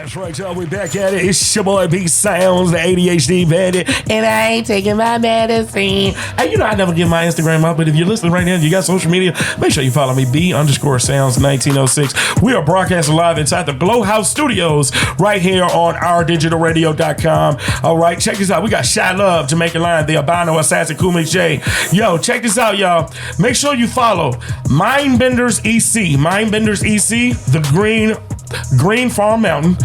That's right, y'all. We back at it. It's your boy B Sounds, the ADHD bandit, and I ain't taking my medicine. Hey, you know I never give my Instagram up, but if you're listening right now, you got social media, make sure you follow me, B_Sounds1906. We are broadcasting live inside the Glow House Studios right here on ourdigitalradio.com. All right, check this out. We got Shy Love, Jamaican Lion, the Albino Assassin, Kumich J. Yo, check this out, y'all. Make sure you follow Mindbenders EC, the Green Farm Mountain,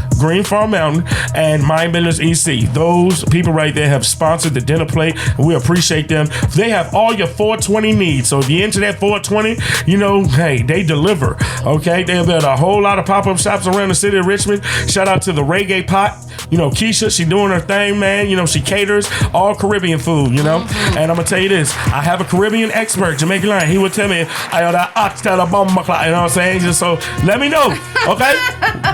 and Mindbenders EC. Those people right there have sponsored the Dinnerplate, and we appreciate them. They have all your 420 needs. So if you're into that 420, you know, hey, they deliver. Okay, they have a whole lot of pop-up shops around the city of Richmond. Shout out to the Reggae Pot. You know, Keisha, she doing her thing, man. You know, she caters all Caribbean food, you know. And I'm going to tell you this. I have a Caribbean expert, Jamaican Lion. He would tell me, I owe that ox to the bomb, you know what I'm saying? Just so let me know, okay?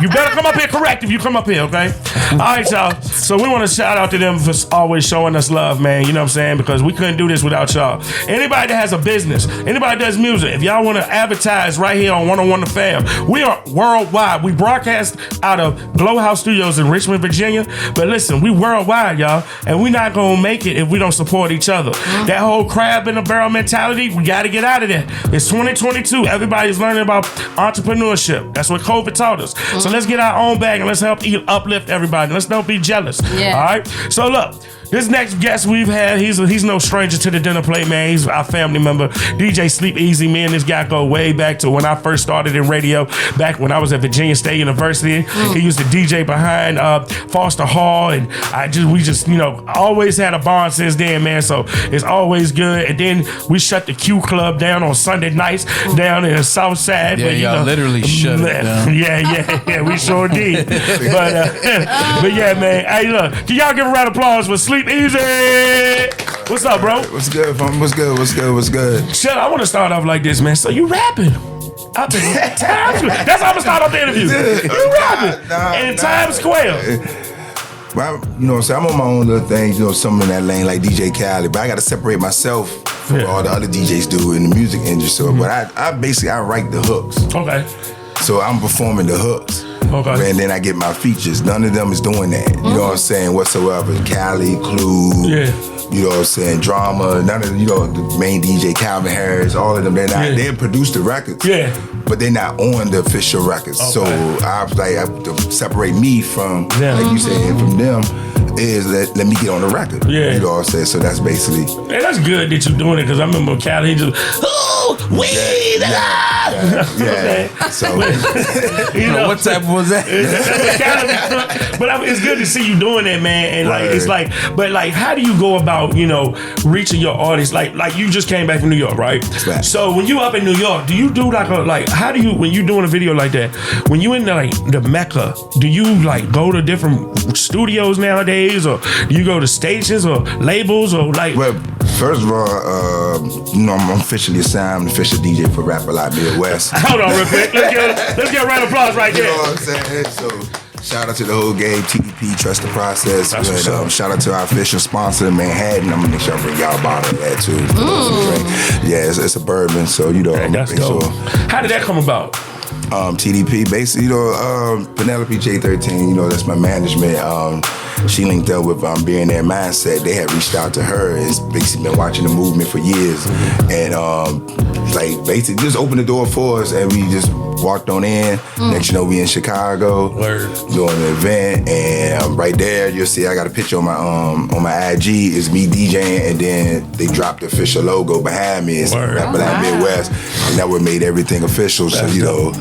You better come up here correct if you come up here, okay? All right, y'all. So we want to shout out to them for always showing us love, man. You know what I'm saying? Because we couldn't do this without y'all. Anybody that has a business, anybody that does music, if y'all want to advertise right here on 101 The Fam, we are worldwide. We broadcast out of Glow House Studios in Richmond, Virginia. But listen, we worldwide, y'all, and we're not gonna make it if we don't support each other. That whole crab in the barrel mentality, we gotta get out of there. It's 2022. Everybody's learning about entrepreneurship. That's what COVID taught us. So let's get our own bag and let's help uplift everybody. Let's don't be jealous. Yeah. All right. So look. This next guest we've had, he's no stranger to the Dinnerplate, man. He's our family member, DJ Sleep Easy. Me and this guy go way back to when I first started in radio, back when I was at Virginia State University. He used to DJ behind Foster Hall, and we just, you know, always had a bond since then, man. So it's always good. And then we shut the Q Club down on Sunday nights down in the South Side. Yeah, y'all literally shut it down. Yeah, we sure did. But yeah, man. Hey, look, can y'all give a round of applause for Sleep Easy? What's up, bro? What's good, fam? What's good? Shut up, I want to start off like this, man. So you rapping up in Times Square. That's how I'm going to start off the interview. You rapping in Times Square. Well, you know what I'm saying? I'm on my own little things, you know, something in that lane like DJ Khaled, but I got to separate myself from what all the other DJs do in the music industry. But I basically write the hooks. Okay. So I'm performing the hooks. Okay. And then I get my features. None of them is doing that. You know what I'm saying? Whatsoever. Cali, Clue, you know what I'm saying? Drama, none of, you know, the main DJ, Calvin Harris, all of them, they produce the records. Yeah. But they're not on the official records. Okay. So I was like, to separate me from, like you said, from them, is let me get on the record. Yeah. You know what I'm saying? So that's basically. Hey, that's good that you're doing it, because I remember Cali, he just, weed! Yeah. So, you know, what type was that? But it's good to see you doing that, man. And like, it's like, but like, how do you go about, you know, reaching your audience? Like you just came back from New York, right? Right. So when you up in New York, do you do how do you, when you doing a video like that, when you in the Mecca, do you like go to different studios nowadays, or do you go to stations or labels, or like? Well, first of all, you know, I'm officially assigned, I'm the official DJ for Rap A Lot Midwest. Hold on real quick. Let's get a round of applause right there. You know what I'm saying? So shout out to the whole game, TDP, Trust the Process. But, shout out to our official sponsor, Manhattan. I'm gonna make sure I bring y'all a bottle of that too. Yeah, it's a bourbon, so you know. That's dope. Sure. How did that come about? TDP, basically, you know, Penelope J13, you know, that's my management. She linked up with Billionaire Mindset. They had reached out to her and basically been watching the movement for years. And like basically just opened the door for us, and we just walked on in. Next you know, we in Chicago doing an event, and right there you'll see I got a picture on my IG. It's me DJing, and then they dropped the official logo behind me. It's Rap A Lot Midwest, and that what made everything official. So you know.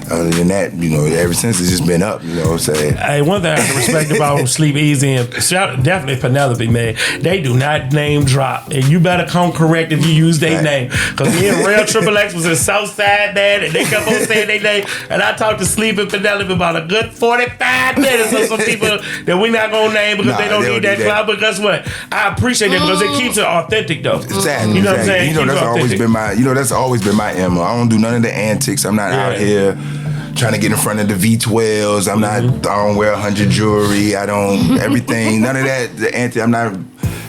Other than that, you know, ever since it's just been up, you know what I'm saying? Hey, one thing I can respect about Sleep Easy, and definitely Penelope, man, they do not name drop. And you better come correct if you use their name. Because me and Real Triple X was in Southside, man, and they kept on saying their name. And I talked to Sleep and Penelope about a good 45 minutes of some people that we not going to name because they don't need that clout. But guess what? I appreciate it because it keeps it authentic, though. Exactly. You know what I'm saying? You know, that's always been my MO. I don't do none of the antics. I'm not out here trying to get in front of the V12s. I don't wear 100 jewelry. I don't, everything, none of that, the anti, I'm not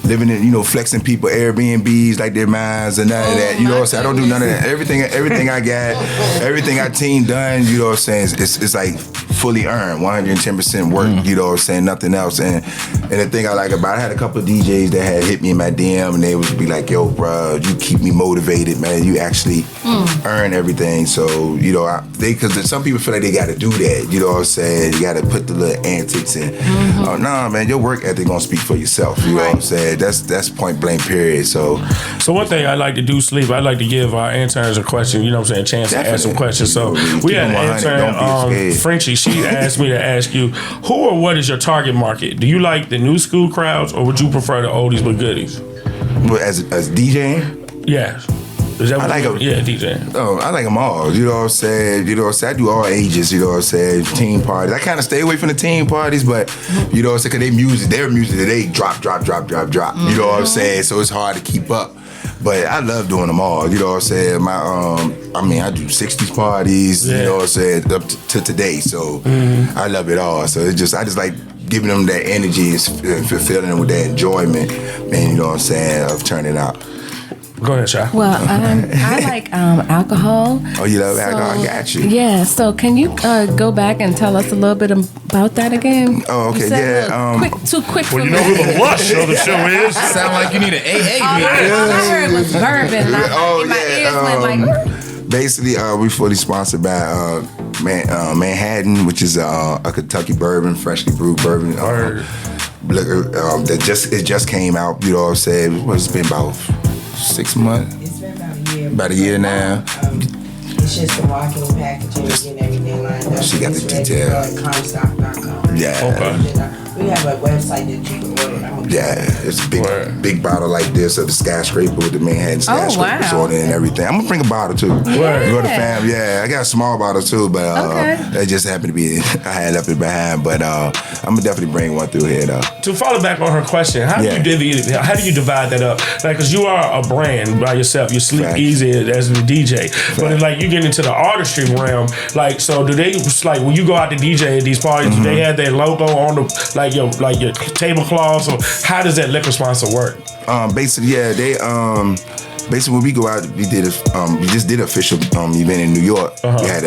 living in, flexing people Airbnbs like their minds and none of that. You know what I'm saying? I don't do none of that. Everything I got, everything our team done, you know what I'm saying, it's like fully earned, 110% work, you know what I'm saying, nothing else. And the thing I like about it, I had a couple of DJs that had hit me in my DM and they would be like, yo, bro, you keep me motivated, man. You actually earn everything. So, because some people feel like they got to do that, you know what I'm saying? You got to put the little antics in. Oh, nah, man, your work ethic gonna speak for yourself, you know what I'm saying? That's point blank, period. So one thing I like to do, Sleep, I like to give our interns a question, you know what I'm saying, a chance to ask some questions. So we had an intern, Frenchie, she asked me to ask you, who or what is your target market? Do you like the new school crowds or would you prefer the oldies but goodies? As DJing? Yeah. Is that I like them. Yeah, DJ. Oh, I like them all. You know what I'm saying? You know what I'm saying? I do all ages. You know what I'm saying? Teen parties. I kind of stay away from the teen parties, but you know what I'm saying? Because their music, they drop. You know what I'm saying? So it's hard to keep up. But I love doing them all. You know what I'm saying? I do 60s parties. You know what I'm saying? Up to today. So I love it all. So I just like giving them that energy and fulfilling them with that enjoyment. And you know what I'm saying? Of turning out. Go ahead, Sha. Well, I like alcohol. Oh, you love alcohol? I got you. Yeah, so can you go back and tell us a little bit about that again? Oh, okay, yeah. Too quick for Well, you me. know who the lush of the show is. Sound like you need an AA All I heard was bourbon. My ears went like... Basically, we fully sponsored by Manhattan, which is a Kentucky bourbon, freshly brewed bourbon. Liquor that just came out. You know what I'm saying? It's been about 6 months. It's been about a year. About a year now. It's just the walking packaging and everything lined up. She got the It's detail. ready to go at Comstock.com. Yeah. Okay. We have a website that you can order. Yeah, it's a big bottle like this of the skyscraper with the Manhattan skyscrapers on it and everything. I'm gonna bring a bottle too. Go to fam. Yeah, I got a small bottle too, but it just happened to be I had left it behind. But I'm gonna definitely bring one through here though. To follow back on her question, how do you divide that up? Like, cause you are a brand by yourself. You sleep easy as the DJ, but like you get into the artistry realm. Like, so do they like when you go out to DJ at these parties? Do they have their logo on the like your tablecloths, or how does that liquor sponsor work? Basically, yeah, they basically when we go out, we just did an official event in New York. We had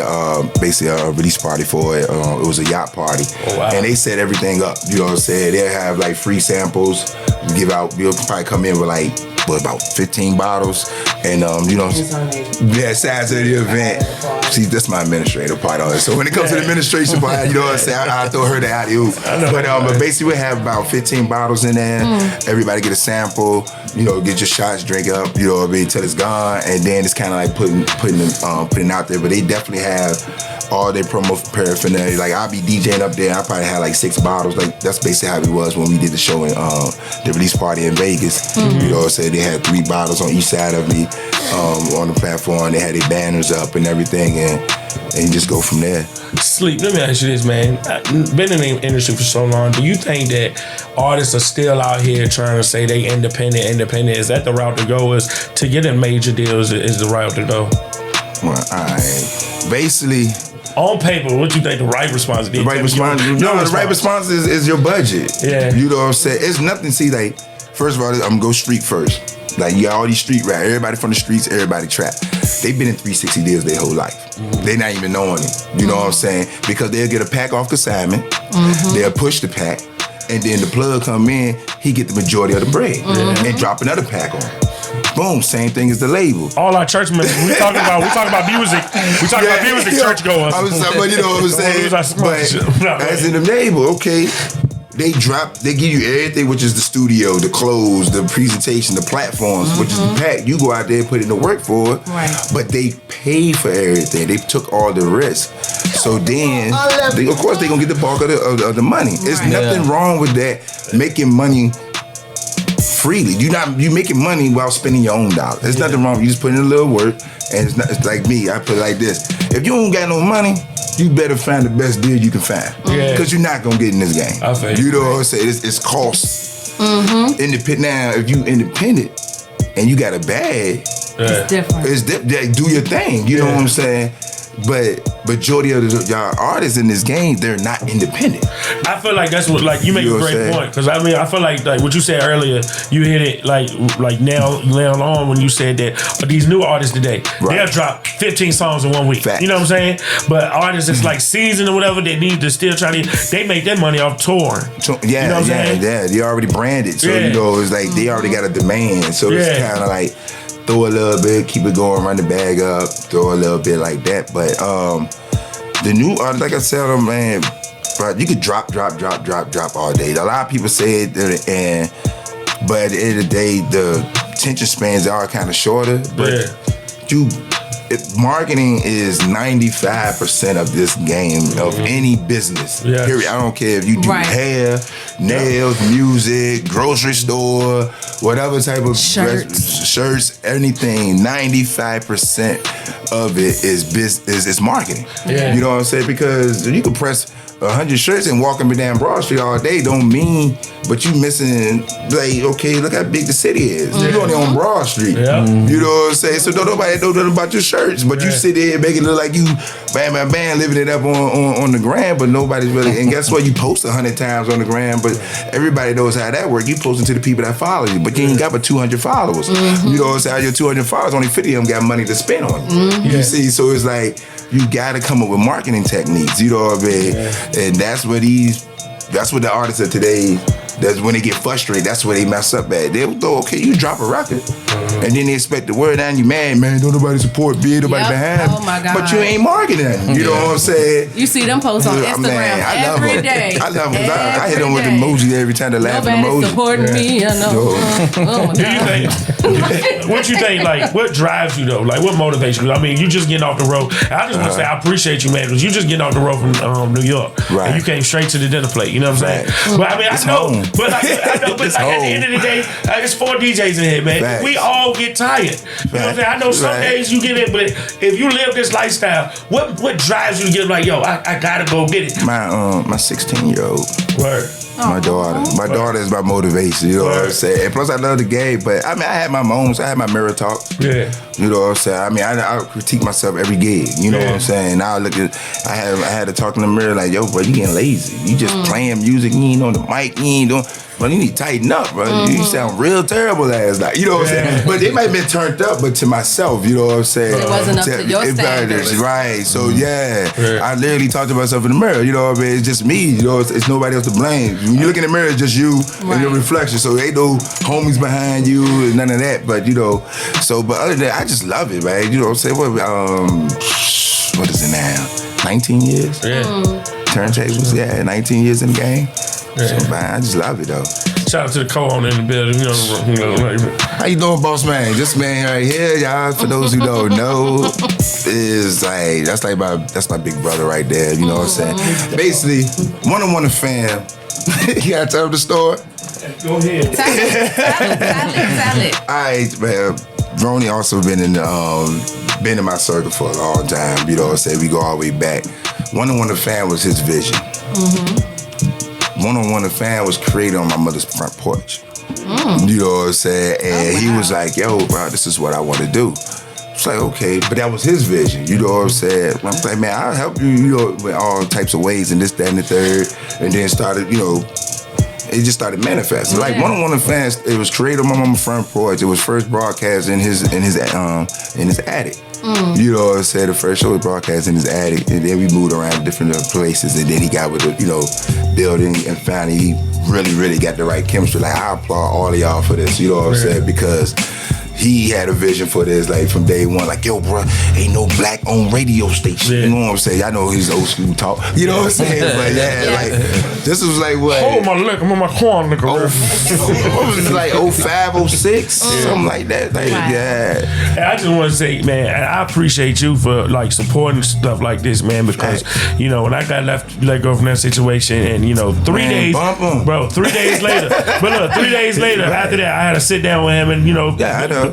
basically a release party for it. It was a yacht party, and they set everything up. You know what I'm saying? They'll have like free samples. We'll probably come in with like about 15 bottles, and size of the event. See, that's my administrative part on it. So when it comes to the administration part, you know what I'm saying, I throw her the alley-oop. But basically we have about 15 bottles in there. Everybody get a sample, get your shots, drink up, you know what I mean, till it's gone, and then it's kind of like putting it out there. But they definitely have all their promo paraphernalia. Like I'll be DJing up there, I probably had like 6 bottles. Like that's basically how it was when we did the show in the release party in Vegas. You know what I'm saying? They had 3 bottles on each side of me on the platform. They had their banners up and everything, and just go from there. Sleep, let me ask you this, man. Been in the industry for so long. Do you think that artists are still out here trying to say they independent? Is that the route to go? Is to get in major deals is the route to go? Well, basically, on paper, what you think the right response is? The right response? The right response is your budget. Yeah. You know what I'm saying? It's nothing. See, like, first of all, I'm gonna go street first. Like, you got all these street rap. Everybody from the streets, everybody trap. They've been in 360 deals their whole life. They not even knowing it. You know what I'm saying? Because they'll get a pack off consignment. They'll push the pack. And then the plug come in, he get the majority of the bread. And drop another pack on. Boom, same thing as the label. All our church members, we talk about music. We talk about music, church goers. I was talking, you know what I'm saying? But as in the label, okay. They give you everything, which is the studio, the clothes, the presentation, the platforms, which is the pack. You go out there and put in the work for it. Right. But they pay for everything. They took all the risk. So then, of course, they're going to get the bulk of the money. There's nothing wrong with that, making money freely. You making money while spending your own dollars. There's nothing wrong. You just put in a little work, and it's like me. I put it like this. If you don't got no money, you better find the best deal you can find. Because you're not going to get in this game. I feel you know what I'm saying? It's cost. Independent. Now, if you independent and you got a bag, it's different. Do your thing. You know what I'm saying? but majority of y'all artists in this game, they're not independent. I feel like that's what, like, you make a great point, because I mean, I feel like what you said earlier, you hit it like now on when you said that these new artists today, they'll drop 15 songs in 1 week. Facts. You know what I'm saying? But artists that's like seasoned or whatever, they need to still try to, they make their money off touring. Yeah, you know what I'm saying? Yeah, they already branded, so you know, it's like they already got a demand, so it's kind of like throw a little bit, keep it going, run the bag up, throw a little bit like that. But the new artists, like I said, man, but you could drop all day. A lot of people say it, but at the end of the day, the attention spans are kind of shorter. But marketing is 95% of this game of any business. Period. I don't care if you do hair, nails, music, grocery store, whatever type of shirts, anything. 95% of it is marketing. You know what I'm saying? Because you can press 100 shirts and walking me down Broad Street all day don't mean, but you missing, like, okay, look how big the city is. You only on Broad Street. You know what I'm saying? So don't nobody know nothing about your shirts, but you sit there and make it look like you bam, living it up on the gram, but nobody's really, and guess what? You post 100 times on the gram, but everybody knows how that works. You posting to the people that follow you, but you ain't got but 200 followers. You know what I'm saying? Out of your 200 followers, only 50 of them got money to spend on you. You see, so it's like, you gotta come up with marketing techniques, you know what I mean? And that's what the artists of today, that's when they get frustrated, that's where they mess up at. They'll go, okay, you drop a record, and then they expect the word down, you man, don't nobody support, be nobody behind. Oh my God. But you ain't marketing, you know what I'm saying? You see them posts on Instagram every day. I love them. I hit them with emojis every time they laugh at emoji. Supporting me, I know. Oh my God. What you think, like, what drives you though? Like, what motivates you? I mean, you just getting off the road. I just want to say I appreciate you, man, because you just getting off the road from New York. And you came straight to the Dinnerplate, you know what I'm saying? But I mean, I know, but at the end of the day, it's 4 DJs in here, man. We all get tired. You know what I'm saying? I know some days you get it, but if you live this lifestyle, what drives you to get like, yo, I gotta go get it? My 16-year-old. Word. My daughter is my motivation, you know what I'm saying? And plus I love the game, but I mean, I had my moments, I had my mirror talks. You know what I'm saying? I mean, I critique myself every gig, you know what I'm saying? Now I look at, I had to talk in the mirror like, yo, bro, you getting lazy. You just playing music, you ain't on the mic, you ain't doing, but you need to tighten up, bro. You sound real terrible last night, you know what I'm saying? But they might have been turned up, but to myself, you know what I'm saying? It wasn't up to your standards. Right, so I literally talked to myself in the mirror, you know what I mean? It's just me, you know, it's nobody else to blame. When you look in the mirror, it's just you and your reflection, so ain't no homies behind you and none of that, but you know, so, but other than that, I just love it, man. You know what I'm saying? What is it now? 19 years? Turntables, 19 years in the game. So, man, I just love it, though. Shout out to the co-owner in the building. How you doing, boss man? This man right here, y'all, for those who don't know, is like, that's my big brother right there, you know what I'm saying? Basically, one of fam. You gotta tell the story? Go ahead. Tell it. All right, man. Ronnie also been in my circle for a long time. You know what I'm saying? We go all the way back. One the fan was his vision. One the fan was created on my mother's front porch. You know what I'm saying? And he was like, yo, bro, this is what I want to do. It's like, okay, but that was his vision. You know what I'm saying? I'm like, man, I'll help you, you know, with all types of ways and this, that, and the third. And then started, you know, it just started manifesting. Like one the fans, it was created on my mama's front porch. It was first broadcast in his attic. You know what I'm saying? The first show was broadcast in his attic, and then we moved around different places, and then he got with the, you know, building, and finally he really got the right chemistry. Like, I applaud all of y'all for this, you know what I'm saying? Because he had a vision for this, like, from day one. Like, yo, bro, ain't no black-owned radio station. You know what I'm saying? I know he's old school talk. You know what I'm saying? But like, this was like what? Hold my leg, I'm on my corn, nigga. What was it, like 05, 06? Something like that. Like, And I just want to say, man, I appreciate you for, like, supporting stuff like this, man, because, you know, when I got let go from that situation, and, you know, 3 days, bro, 3 days later. But look, 3 days later, after that, I had to sit down with him, and, you know,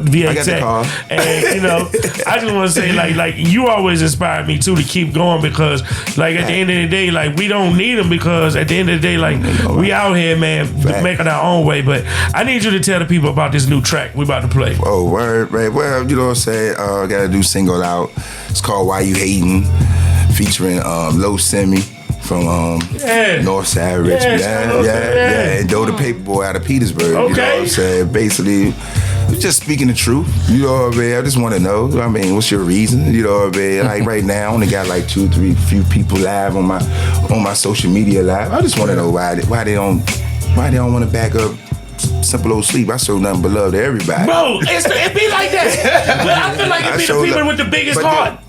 via I got the text. call. And you know, I just want to say like you always inspire me too to keep going because like at the end of the day, like we don't need them because at the end of the day, like we out here, man, making our own way. But I need you to tell the people about this new track we about to play. Oh, word, right. Well, you know what I'm saying? Got a new single out. It's called Why You Hating, featuring Low Semi from North Side Richmond. Yeah. And Doe the Paperboy out of Petersburg. Okay. You know what I'm saying? Basically, just speaking the truth. You know what I mean? I just want to know. I mean, what's your reason? You know what I mean? Like right now, I only got like 2, 3 few people live on my social media live. I just want to know why they don't want to back up Simple Old Sleep. I show nothing but love to everybody. Bro, it be like that. But I feel like it be the people with the biggest heart.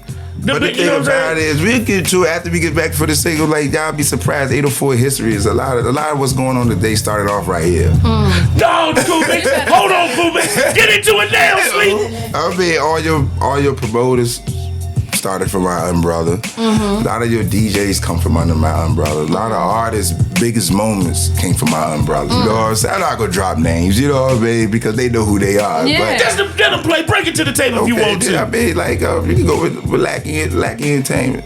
But the thing about it is, we'll get to it after we get back for the single. Like y'all be surprised, 804 history is a lot of what's going on today started off right here. No, Kobe, hold on, Kobe, get into it now, Sleep. I mean, all your promoters started from my umbrella. A lot of your DJs come from under my umbrella. A lot of artists' biggest moments came from my umbrella. You know what I'm saying? I'm not gonna drop names, you know what I mean? Because they know who they are. Yeah. But That's the Dinnerplate. Break it to the table if you want to. I mean, like, you can go with Lackey Entertainment.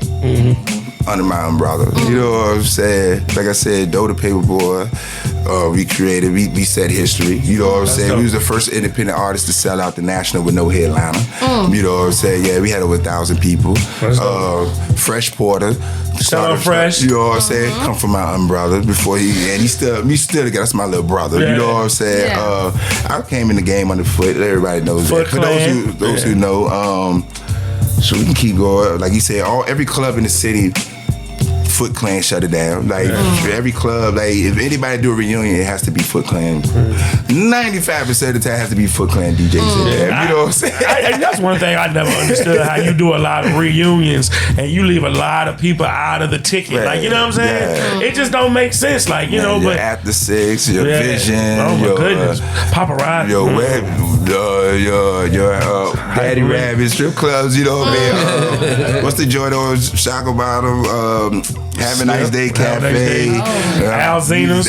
Under my umbrella. You know what I'm saying? Like I said, Doe the Paperboy, we set history. You know what I'm saying? We was the first independent artist to sell out the National with no headliner. You know what I'm saying? Yeah, we had over 1,000 people. Fresh Porter. Shout out Fresh. You know what I'm saying? Come from my umbrella before he still together. That's my little brother. Yeah. You know what I'm saying? I came in the game underfoot. Everybody knows that. For those who know, so we can keep going. Like you said, every club in the city, Foot Clan shut it down. Like every club, like if anybody do a reunion, it has to be Foot Clan. 95% of the time it has to be Foot Clan DJs in there. You know what I'm saying? That's one thing I never understood, how you do a lot of reunions and you leave a lot of people out of the ticket. Right. Like, you know what I'm saying? It just don't make sense. Like, you know, but After 6, your Vision, oh my goodness, Paparazzi, your Daddy Rabbit strip clubs. You know what I mean? What's the joint on Shackle Bottom? Have a Nice Day Cafe, Alzina's,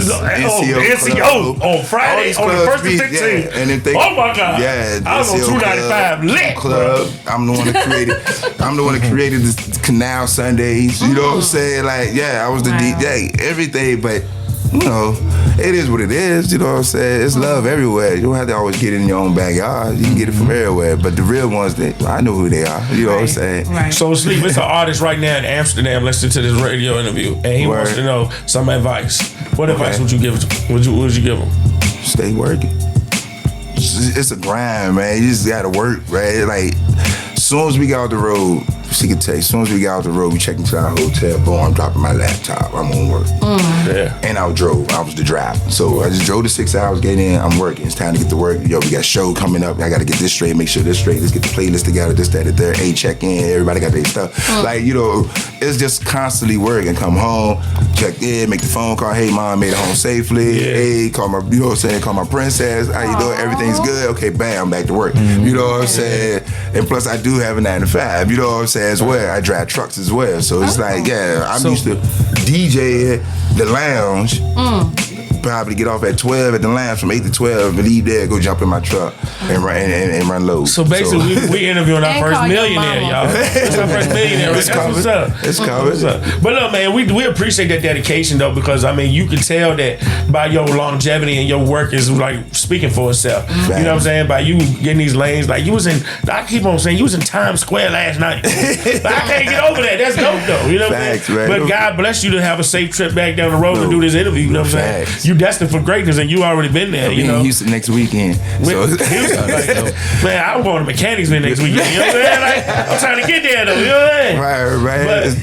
NCO on Friday on the 1st and 15th. Yeah. And if they, oh my God! Yeah, I was on 295 lit club. I'm the one that created. I'm the one that created the Canal Sundays. You know what I'm saying? Like, yeah, I was the DJ, everything, but. You know, it is what it is. You know what I'm saying? It's love everywhere. You don't have to always get it in your own backyard. You can get it from everywhere. But the real ones, I know who they are. You know what I'm saying? Right. So Sleep, it's an artist right now in Amsterdam listening to this radio interview, and he wants to know some advice. What advice would you give? Would you give him? Stay working. It's a grind, man. You just gotta work, right? Like, as soon as we got off the road, she could tell you, as soon as we got off the road, we checked into our hotel, boom, I'm dropping my laptop, I'm on work. Yeah. And I was the driver. So I just drove the 6 hours, get in, I'm working. It's time to get to work. Yo, we got a show coming up. I gotta get this straight, make sure this straight. Let's get the playlist together, this, that, and the third. Hey, check in, everybody got their stuff. Like, you know, it's just constantly working. Come home, check in, make the phone call. Hey, mom, made it home safely. Yeah. Hey, call my, you know what I'm saying, call my princess. How you doing? Everything's good. Okay, bam, I'm back to work. You know what I'm saying? And plus, I do have a 9 to 5. You know what I'm saying, as well. I drive trucks as well. So it's like, yeah, I'm used to DJing the lounge. Probably get off at 12 at the lounge from 8 to 12 and leave there, go jump in my truck and run low. So basically, we interviewing our first millionaire, y'all. It's our first millionaire. Right? That's what's up. It's coming. But look, man, we appreciate that dedication though, because I mean, you can tell that by your longevity and your work is like speaking for itself. You know what I'm saying? By you getting these lanes, like you was in. I keep on saying you was in Times Square last night. But I can't get over that. That's dope though. You know what I'm saying? But God bless you to have a safe trip back down the road to do this interview. You know what I'm saying? You destined for greatness, and you already been there. You know, in Houston next weekend. Man, I'm going to Mechanicsville next weekend. You know what I'm saying? Like, I'm trying to get there though. You know what I'm saying? Right. But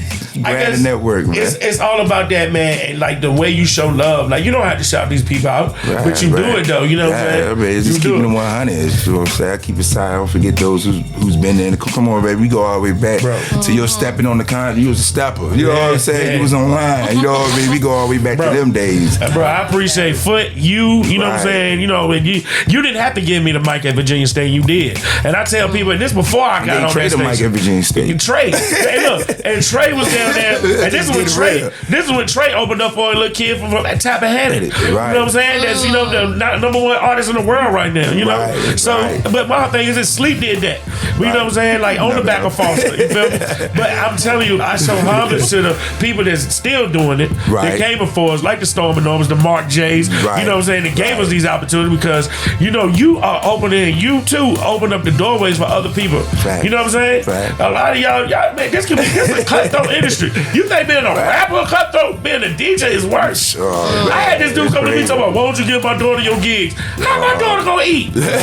I guess network, man. It's all about that, man. And like the way you show love. Like you don't have to shout these people out, but you do it though. You know what I'm saying? I mean, it's just keeping them 100. You know what I'm saying? I keep it silent. I don't forget those who's been there. Come on, baby. We go all the way back to your stepping on the con. You was a stepper. You know what I'm saying? You was online. You know what I mean? We go all the way back to them days. Bro, I appreciate Foot. You know what I'm saying? You know, and you didn't have to give me the mic at Virginia State. You did. And I tell people, and this before I got on Trey the mic at Virginia State. Trey. Hey, look. And Trey was there down there. And this is when Trey. This is when Trey opened up for a little kid from that type of headed. You know what I'm saying? That's the number one artist in the world right now. You know. But my thing is that Sleep did that. You know what I'm saying? Like on the back of Foster. You feel me? But I'm telling you, I show homage to the people that's still doing it. That came before us, like the Storm and Norms, the Mark J's. You know what I'm saying? That gave us these opportunities because you are opening. You too open up the doorways for other people. You know what I'm saying? A lot of y'all, man, this is a cutthroat industry. You think being a rapper cutthroat, being a DJ is worse? I had this dude come to me talking about, won't you give my daughter your gigs? How my daughter gonna eat? You know what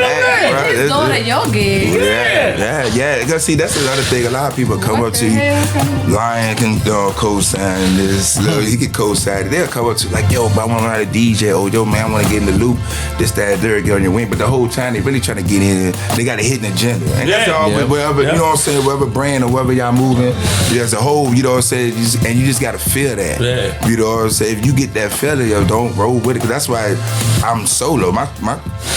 I'm saying? He's going to your gig. Yeah. Because see, that's another thing. A lot of people come up to you. Lion can co-sign this. He can co-sign it. They'll come up to you like, yo, but I want to learn how to DJ. Oh, yo, man, I want to get in the loop. This, that, there, get on your wing. But the whole time, they really trying to get in. They got a hidden agenda. And that's all, wherever, you know what I'm saying, whatever brand or wherever y'all moving, there's a whole, you know what I'm saying, and you just got to feel that. You know what I'm saying? If you get that feeling, yo, don't roll with it. Because that's why I'm solo. My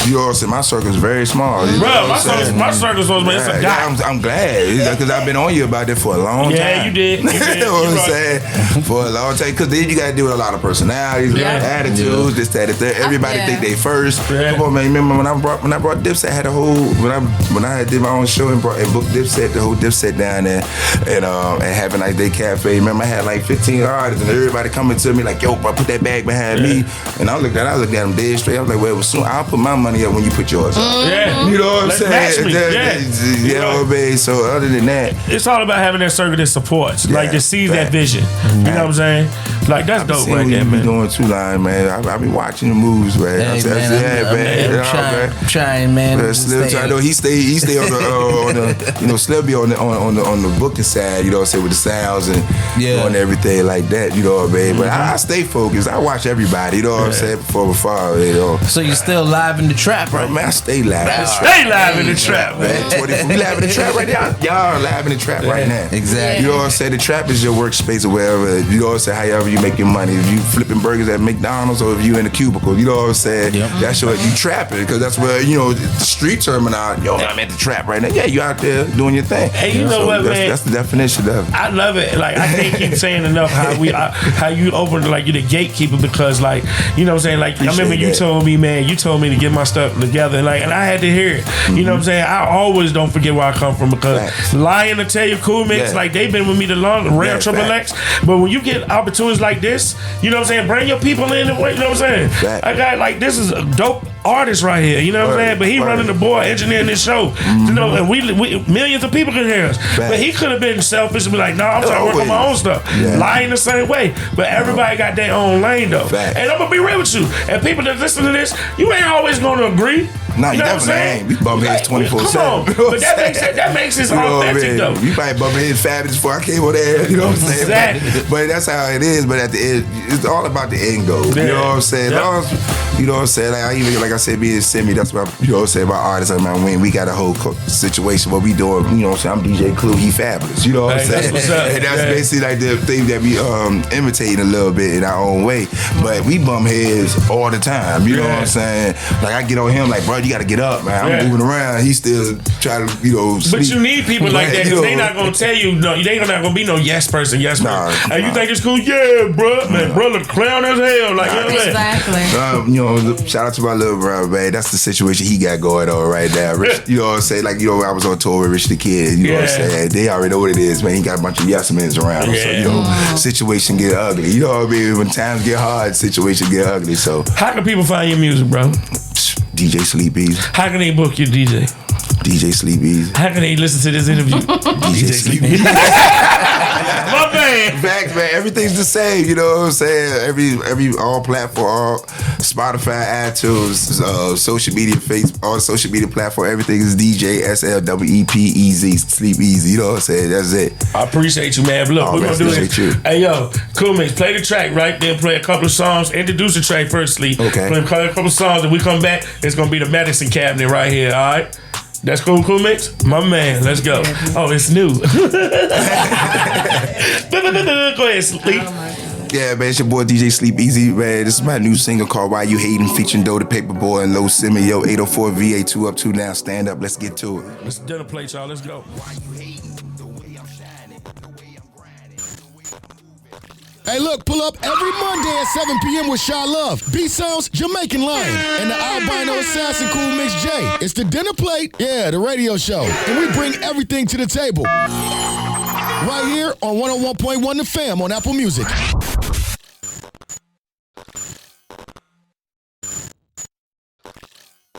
you know what I'm saying, my circle's very small. You know my circle's so small. It's a guy. I'm glad. Because I've been on you about that for a long time. Yeah, you did. You know what I'm saying? For a long time. Because then you got to deal with a lot of personalities, attitudes, this, that, that. Everybody think they first. Come on, man. Remember when I brought Dipset, I had a whole, when I did my own show and booked Dipset, the whole Dipset down there and Have a Nice Day Cafe. Remember, I had like 15 artists and everybody coming to me like, yo, bro, put that bag behind me. And I looked at them dead straight. I was like, well, soon I'll put my money up when you put yours up. You know what I'm saying? You know what I mean? So other than that, it's all about having that circle that supports, like to see that vision. You know what I'm saying? Like that's dope right there, man. Doing too long, man. I be watching the moves, man. I'm trying, man. I know he stay on the you know, Slim be on the booking side, you know what I'm saying, with the sounds and doing everything like that, you know what I mean? But I stay focused. I watch everybody, you know what I'm saying, before, you know. So you still live in the trap, right? Man, I stay live. Stay live in the trap, man. We live in the trap right now. Y'all are live in the trap right now. Exactly. You know what I'm saying? The trap is your workspace or wherever. You know what I'm saying? However you make your money. If you flipping burgers at McDonald's or if you in a cubicle, you know what I'm saying? That's what you trapping, because that's where, you know, the street terminology. Yo, I'm at the trap right now. Yeah, you out there doing your thing. Hey, you know what, man? That's the definition of it. I love it. Like, I can't keep saying enough how you open, like, you're the gatekeeper, because, like, you know what I'm saying? Like, I remember you told me, man, you told me to get my stuff together, and I had to hear it. You know what I'm saying? I always don't forget where I come from, because lying to tell you, Cool Mix, like, they've been with me the longest, Rare Triple X. But when you get opportunities like this, you know what I'm saying? Bring your people in, and you know what I'm saying? I got, like, this is a dope artist right here, you know what I'm saying? But he running the board, engineering this show, you know, and we millions of people can hear us. But he could have been selfish and be like, no, I'm trying to work on my own stuff. Lying the same way. But everybody got their own lane though. And I'm gonna be real with you. And people that listen to this, you ain't always gonna agree. Nah, you know what I'm saying? We bump heads 24/7. Come on, but that makes it authentic though. You might bump heads fabulous before I came on there. You know what I'm saying? Exactly. But that's how it is. But at the end, it's all about the end goal. You know what I'm saying? You know what I'm saying? Like I said, being Simi, that's my, you know what I'm saying, my artist on my wing. We got a whole situation what we doing. You know what I'm saying? I'm DJ Clue, he fabulous. You know what I'm saying? And that's basically like the thing that we imitating a little bit in our own way. But we bump heads all the time. You know what I'm saying? Like I get on him like, bro, you got to get up, man. I'm moving around. He still trying to, you know, sleep. But you need people like that, because they not gonna tell you no. They not gonna be no yes person. And you think it's cool? Yeah, bro, man, brother, clown as hell. Like you know what I'm Exactly. you know, shout out to my little brother, man. That's the situation he got going on right now. Rich, you know what I'm saying? Like, you know, I was on tour with Rich the Kid. You know what I'm saying? They already know what it is, man. He got a bunch of yes men around him. So, you know, situation get ugly. You know what I mean? When times get hard, situation get ugly. So, how can people find your music, bro? DJ Sleep Easy. How can they book your DJ? DJ Sleep Easy. How can they listen to this interview? DJ Sleep Easy. My man. Facts, man. Everything's the same. You know what I'm saying? Every all platform, all Spotify, iTunes, social media, all social media platform. Everything is DJ SLEEPEZ. Sleep Easy. You know what I'm saying? That's it. I appreciate you, man. But look, we're gonna do this. Hey, yo, Cool Mix, play the track, right? Then play a couple of songs. Introduce the track firstly. Okay. Play a couple of songs, and we come back. It's gonna be the medicine cabinet right here. All right. That's cool, Cool Mix? My man, let's go. Oh, it's new. Go ahead, Sleep. Yeah, man, it's your boy DJ Sleep Easy, man. This is my new single called Why You Hating, featuring Doe the Paperboy and Low Simi. Yo, 804 VA2 up 2 now. Stand up, let's get to it. Let's Dinnerplate, y'all. Let's go. Why you hating the way I'm shining, the way I'm Hey, look, pull up every Monday at 7 p.m. with Shy Love, B-Sounds, Jamaican Lion, and the albino assassin Cool Mix J. It's the Dinner Plate, yeah, the radio show. And we bring everything to the table. Right here on 101.1 The Fam on Apple Music.